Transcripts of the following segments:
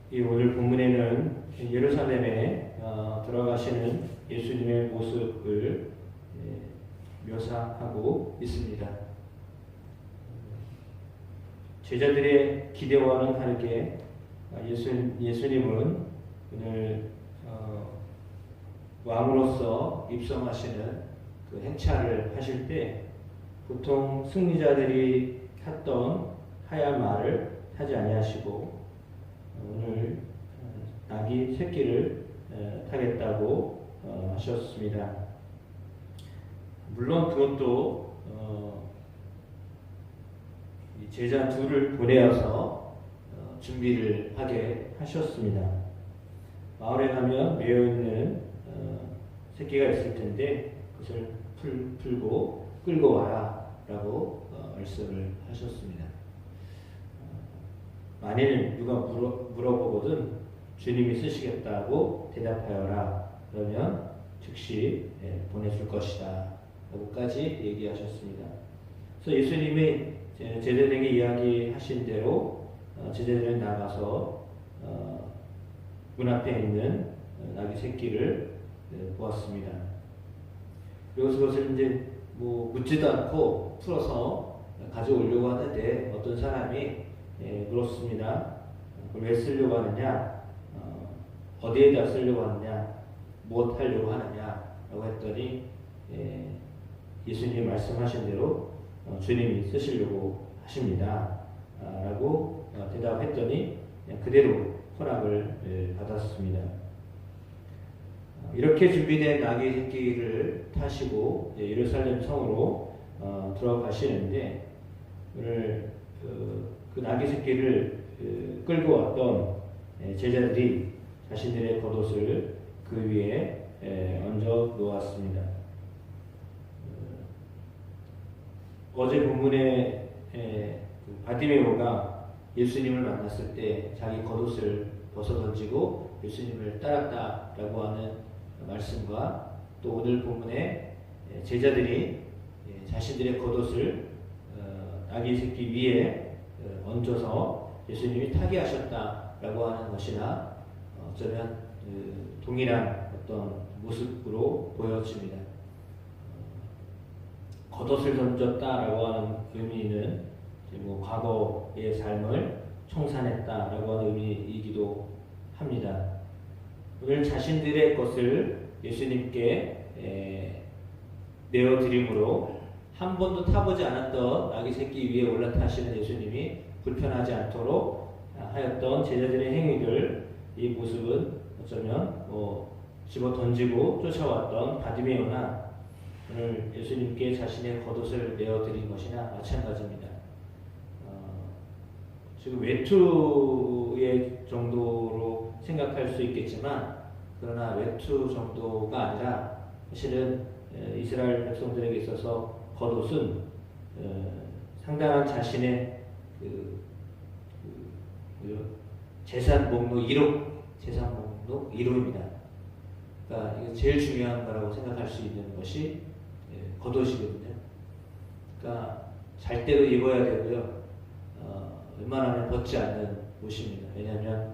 이 오늘 본문에는 예루살렘에 들어가시는 예수님의 모습을 묘사하고 있습니다. 제자들의 기대와는 다르게 예수님은 오늘 왕으로서 입성하시는 그 행차를 하실 때 보통 승리자들이 탔던 하얀 말을 타지 아니하시고 오늘 나귀 새끼를 타겠다고 하셨습니다. 물론 그것도 제자 둘을 보내어서 준비를 하게 하셨습니다. 마을에 가면 매여있는 새끼가 있을 텐데 그것을 풀고 끌고 와라 라고 말씀을 하셨습니다. 만일 누가 물어보거든 주님이 쓰시겠다고 대답하여라. 그러면 즉시 보내줄 것이다 라고까지 얘기하셨습니다. 그래서 예수님이 제자들에게 이야기하신 대로 제자들은 나가서 문 앞에 있는 나귀 새끼를 보았습니다. 그래서 그것을 이제 묻지도 않고 풀어서 가져오려고 하는데 어떤 사람이 물었습니다. 그걸 왜 쓰려고 하느냐? 어디에다 쓰려고 하느냐? 무엇 하려고 하느냐? 라고 했더니 예수님이 말씀하신 대로 주님이 쓰시려고 하십니다. 라고 대답했더니 그대로 허락을 받았습니다. 이렇게 준비된 나귀 새끼를 타시고 예루살렘 성으로 들어가시는데 오늘 그 나귀 새끼를 끌고 왔던 제자들이 자신들의 겉옷을 그 위에 얹어 놓았습니다. 어제 본문에 바디메오가 예수님을 만났을 때 자기 겉옷을 벗어 던지고 예수님을 따랐다라고 하는 말씀과 또 오늘 본문에 제자들이 자신들의 겉옷을 나귀 새끼 위에 얹어서 예수님이 타게 하셨다라고 하는 것이나 어쩌면 동일한 어떤 모습으로 보여집니다. 겉옷을 던졌다라고 하는 의미는 과거의 삶을 청산했다라고 하는 의미이기도 합니다. 오늘 자신들의 것을 예수님께 내어드림으로 한 번도 타보지 않았던 나귀 새끼 위에 올라타시는 예수님이 불편하지 않도록 하였던 제자들의 행위들, 이 모습은 어쩌면 집어 던지고 쫓아왔던 바디메오나 오늘 예수님께 자신의 겉옷을 내어드린 것이나 마찬가지입니다. 지금 외투의 정도로 생각할 수 있겠지만 그러나 외투 정도가 아니라 사실은 이스라엘 백성들에게 있어서 겉옷은 상당한 자신의 재산 목록 1호입니다. 그러니까 이게 제일 중요한 거라고 생각할 수 있는 것이 겉옷이거든요. 그러니까 잘 때도 입어야 되고요. 웬만하면 벗지 않는 옷입니다. 왜냐하면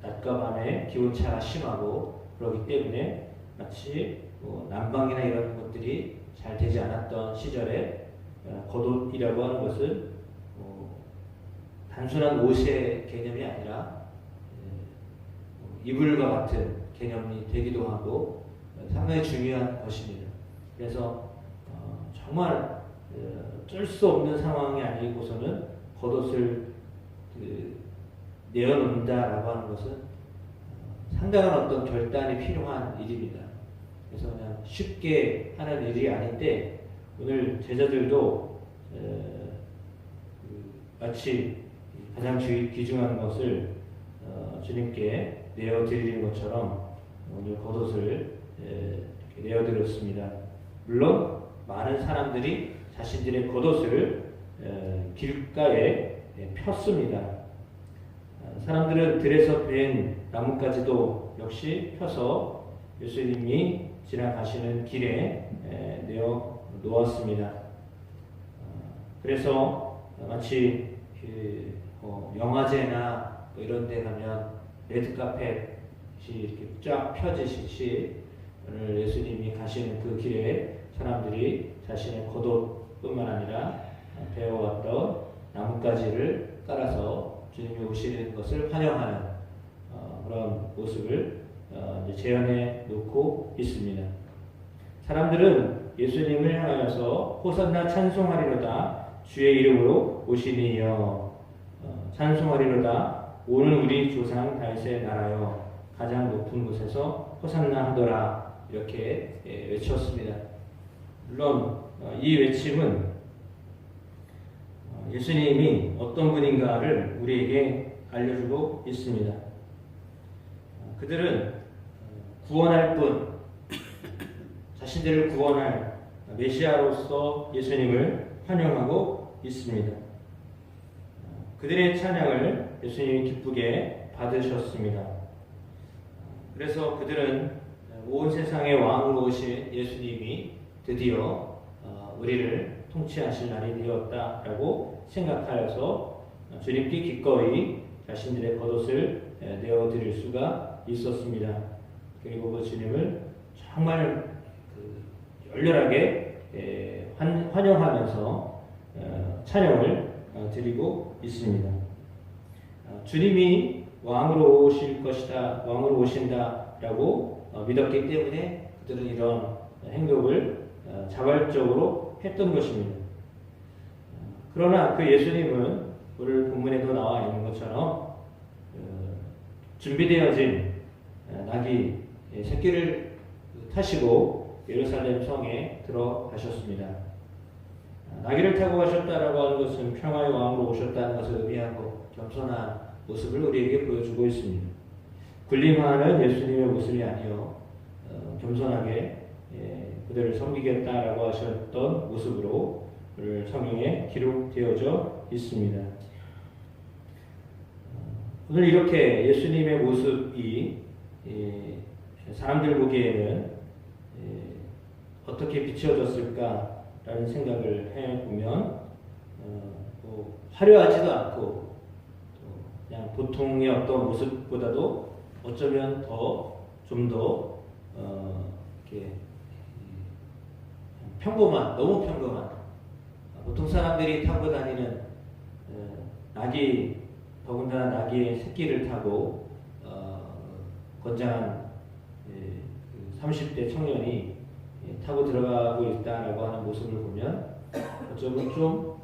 낮과 밤에 기온차가 심하고 그렇기 때문에 마치 난방이나 이런 것들이 잘 되지 않았던 시절에 겉옷이라고 하는 것은 단순한 옷의 개념이 아니라 이불과 같은 개념이 되기도 하고 상당히 중요한 것입니다. 그래서 정말 쩔 수 없는 상황이 아니고서는 겉옷을 내어놓는다라고 하는 것은 상당한 어떤 결단이 필요한 일입니다. 그래서 그냥 쉽게 하는 일이 아닌데 오늘 제자들도 마치 가장 귀중한 것을 주님께 내어드리는 것처럼 오늘 겉옷을 내어드렸습니다. 물론 많은 사람들이 자신들의 겉옷을 길가에 폈습니다. 사람들은 들에서 벤 나뭇가지도 역시 펴서 예수님이 지나가시는 길에 내어 놓았습니다. 그래서 마치 영화제나 뭐 이런 데 가면 레드카펫이 이렇게 쫙 펴지듯이 오늘 예수님이 가시는 그 길에 사람들이 자신의 겉옷뿐만 아니라 배워왔던 나뭇가지를 깔아서 주님이 오시는 것을 환영하는 그런 모습을 이제 재현해 놓고 있습니다. 사람들은 예수님을 향하여서 호산나 찬송하리로다 주의 이름으로 오시니여 찬송하리로다 오늘 우리 조상 다윗의 나라여 가장 높은 곳에서 호산나 하더라 이렇게 외쳤습니다. 물론 이 외침은 예수님이 어떤 분인가를 우리에게 알려주고 있습니다. 그들은 구원할 분, 자신들을 구원할 메시아로서 예수님을 환영하고 있습니다. 그들의 찬양을 예수님이 기쁘게 받으셨습니다. 그래서 그들은 온 세상의 왕으로 오신 예수님이 드디어 우리를 통치하실 날이 되었다라고 생각하여서 주님께 기꺼이 자신들의 겉옷을 내어드릴 수가 있었습니다. 그리고 그 주님을 정말 열렬하게 환영하면서 찬양을 드리고 있습니다. 주님이 왕으로 오실 것이다, 왕으로 오신다라고 믿었기 때문에 그들은 이런 행동을 자발적으로 했던 것입니다. 그러나 그 예수님은 오늘 본문에도 나와 있는 것처럼 준비되어진 나귀 새끼를 타시고 예루살렘 성에 들어가셨습니다. 나귀를 타고 가셨다라고 하는 것은 평화의 왕으로 오셨다는 것을 의미하고 겸손한 모습을 우리에게 보여주고 있습니다. 군림하는 예수님의 모습이 아니요 겸손하게 그들을 섬기겠다라고 하셨던 모습으로 오늘 성경에 기록되어져 있습니다. 오늘 이렇게 예수님의 모습이 사람들 보기에는 어떻게 비춰졌을까라는 생각을 해보면 뭐 화려하지도 않고 그냥 보통의 어떤 모습보다도 어쩌면 좀 더 이렇게 평범한, 너무 평범한 보통 사람들이 타고 다니는 나귀, 더군다나 나귀의 새끼를 타고 건장한 30대 청년이 타고 들어가고 있다라고 하는 모습을 보면 어쩌면 좀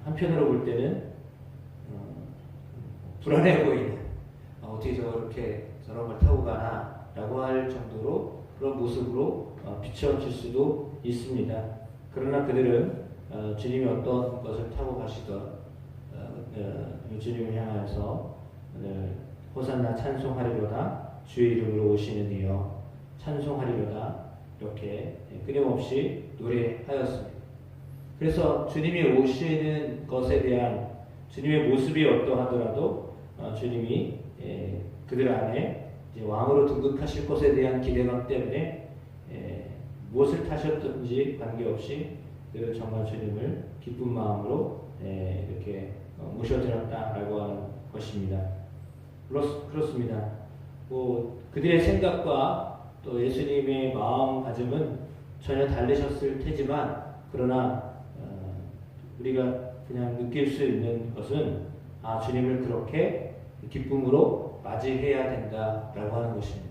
한편으로 볼 때는 불안해 보이는 어떻게 저런 걸 타고 가나 라고 할 정도로 그런 모습으로 비춰질 수도 있습니다. 그러나 그들은 주님이 어떤 것을 타고 가시던 주님을 향하여서 오늘 호산나 찬송하리로다 주의 이름으로 오시는 이여 찬송하리로다 이렇게 끊임없이 노래하였습니다. 그래서 주님이 오시는 것에 대한 주님의 모습이 어떠하더라도 주님이 그들 안에 이제 왕으로 등극하실 것에 대한 기대감 때문에 무엇을 타셨든지 관계없이 그들은 정말 주님을 기쁜 마음으로 이렇게 모셔드렸다라고 하는 것입니다. 그렇습니다. 뭐 그들의 생각과 또 예수님의 마음가짐은 전혀 다르셨을 테지만 그러나 우리가 그냥 느낄 수 있는 것은 주님을 그렇게 기쁨으로 맞이해야 된다라고 하는 것입니다.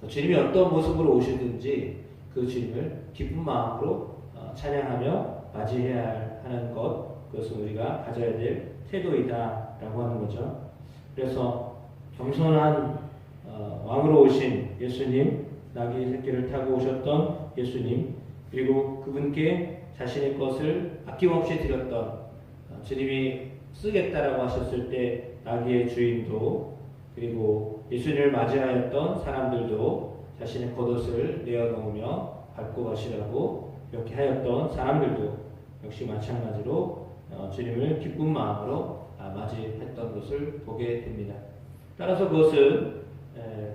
주님이 어떤 모습으로 오시든지 그 주님을 기쁜 마음으로 찬양하며 맞이해야 하는 것, 그것은 우리가 가져야 될 태도이다라고 하는 거죠. 그래서 겸손한 왕으로 오신 예수님, 나귀 새끼를 타고 오셨던 예수님, 그리고 그분께 자신의 것을 아낌없이 드렸던 주님이 쓰겠다라고 하셨을 때 나귀의 주인도, 그리고 예수님을 맞이하였던 사람들도 자신의 겉옷을 내어놓으며 밟고 가시라고 이렇게 하였던 사람들도 역시 마찬가지로 주님을 기쁜 마음으로 맞이했던 것을 보게 됩니다. 따라서 그것은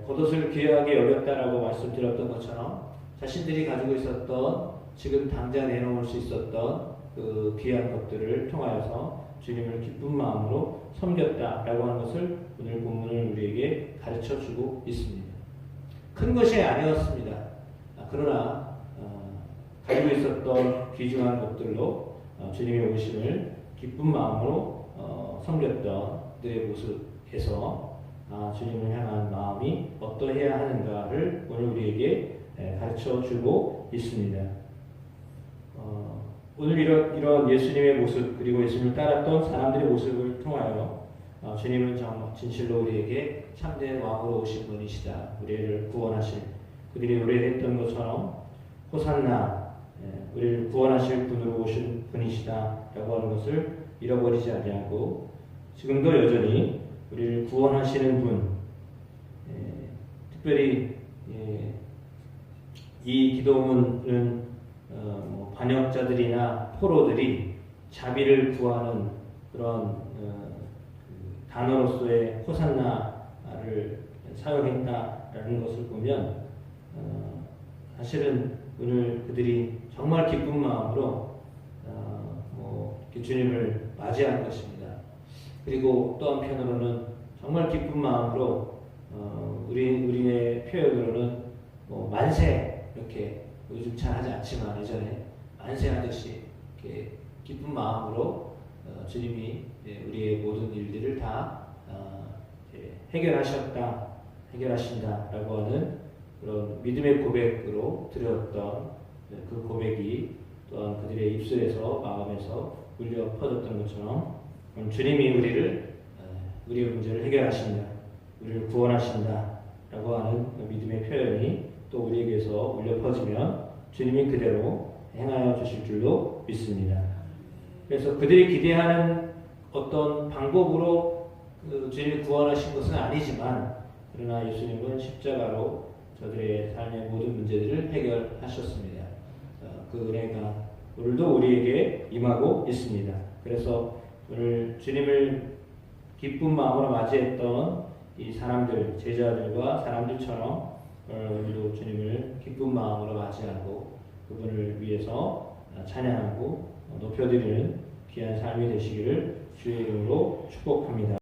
겉옷을 귀하게 여겼다라고 말씀드렸던 것처럼 자신들이 가지고 있었던 지금 당장 내놓을 수 있었던 그 귀한 것들을 통하여서 주님을 기쁜 마음으로 섬겼다라고 하는 것을 오늘 본문은 우리에게 가르쳐주고 있습니다. 큰 것이 아니었습니다. 그러나 가지고 있었던 귀중한 것들로 주님의 오심을 기쁜 마음으로 섬겼던 그들의 모습에서 주님을 향한 마음이 어떠해야 하는가를 오늘 우리에게 가르쳐주고 있습니다. 오늘 이런 예수님의 모습 그리고 예수님을 따랐던 사람들의 모습을 통하여 주님은 정말 진실로 우리에게 참된 왕으로 오신 분이시다. 우리를 구원하실 그들이 노래했던 것처럼 호산나 우리를 구원하실 분으로 오신 분이시다 라고 하는 것을 잃어버리지 아니하고 지금도 여전히 우리를 구원하시는 분 특별히 이 기도문은 반역자들이나 포로들이 자비를 구하는 그런 단어로서의 호산나를 사용했다라는 것을 보면 사실은 오늘 그들이 정말 기쁜 마음으로 주님을 맞이한 것입니다. 그리고 또 한편으로는 정말 기쁜 마음으로 우리의 표현으로는 만세 이렇게 요즘 잘 하지 않지만 예전에 만세하듯이 이렇게 기쁜 마음으로 주님이 우리의 모든 일들을 다 해결하신다라고 하는 그런 믿음의 고백으로 드렸던 그 고백이 또한 그들의 입술에서 마음에서 울려 퍼졌던 것처럼 주님이 우리의 문제를 해결하신다, 우리를 구원하신다라고 하는 믿음의 표현이 또 우리에게서 울려 퍼지면 주님이 그대로 행하여 주실 줄로 믿습니다. 그래서 그들이 기대하는 어떤 방법으로 주님이 구원하신 것은 아니지만 그러나 예수님은 십자가로 저들의 삶의 모든 문제들을 해결하셨습니다. 그 은혜가 오늘도 우리에게 임하고 있습니다. 그래서 오늘 주님을 기쁜 마음으로 맞이했던 이 사람들, 제자들과 사람들처럼 우리도 주님을 기쁜 마음으로 맞이하고 그분을 위해서 찬양하고 높여드리는 귀한 삶이 되시기를 주의 이름으로 축복합니다.